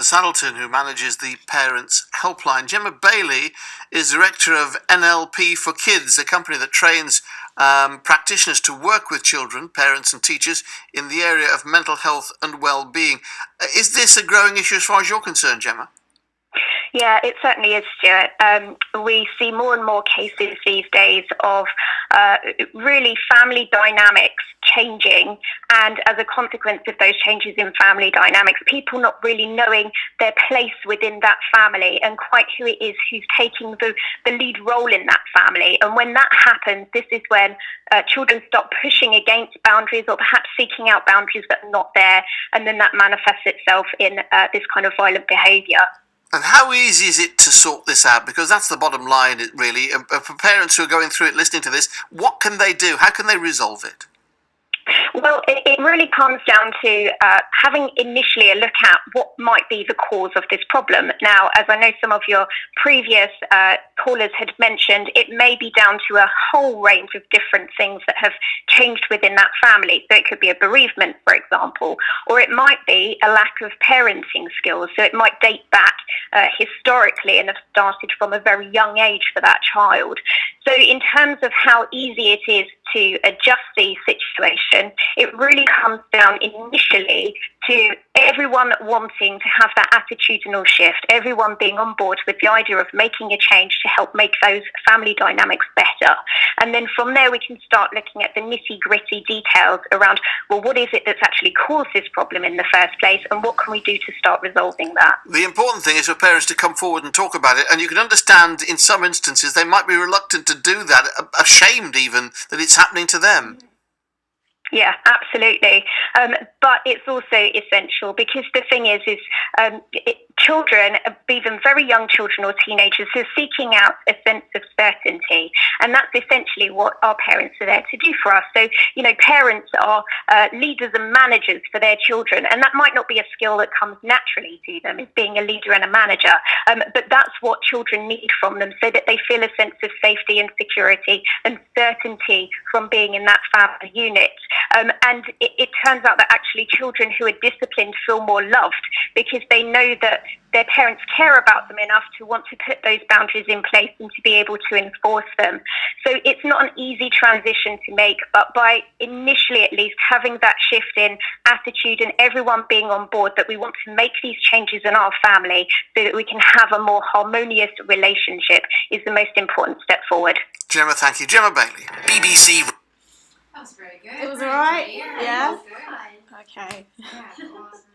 Saddleton, who manages the Parents Helpline. Gemma Bailey is director of NLP4Kids, a company that trains practitioners to work with children, parents and teachers in the area of mental health and well-being. Is this a growing issue as far as you're concerned, Gemma? Yeah, it certainly is, Stuart. We see more and more cases these days of really family dynamics changing, and as a consequence of those changes in family dynamics, people not really knowing their place within that family and quite who it is who's taking the lead role in that family. And when that happens, this is when children start pushing against boundaries or perhaps seeking out boundaries that are not there, and then that manifests itself in this kind of violent behaviour. And how easy is it to sort this out? Because that's the bottom line, really. For parents who are going through it, listening to this, what can they do? How can they resolve it? Well, it really comes down to having initially a look at what might be the cause of this problem. Now, as I know some of your previous callers had mentioned, it may be down to a whole range of different things that have changed within that family. So it could be a bereavement, for example, or it might be a lack of parenting skills. So it might date back historically and have started from a very young age for that child. So in terms of how easy it is to adjust the situation, it really comes down initially to everyone wanting to have that attitudinal shift, everyone being on board with the idea of making a change to help make those family dynamics better. And then from there, we can start looking at the nitty-gritty details around, well, what is it that's actually caused this problem in the first place, and what can we do to start resolving that? The important thing is for parents to come forward and talk about it, and you can understand in some instances they might be reluctant to do that, ashamed even that it's happening to them. Yeah, absolutely. But it's also essential because the thing is children, even very young children or teenagers, are seeking out a sense of certainty. And that's essentially what our parents are there to do for us. So, parents are leaders and managers for their children. And that might not be a skill that comes naturally to them, as being a leader and a manager. But that's what children need from them, so that they feel a sense of safety and security and certainty from being in that family unit. And it turns out that actually children who are disciplined feel more loved because they know that their parents care about them enough to want to put those boundaries in place and to be able to enforce them. So it's not an easy transition to make, but by initially at least having that shift in attitude and everyone being on board that we want to make these changes in our family so that we can have a more harmonious relationship is the most important step forward. Gemma, thank you. Gemma Bailey, BBC. That was very good. It was all right? Yeah. Okay. Yeah, awesome.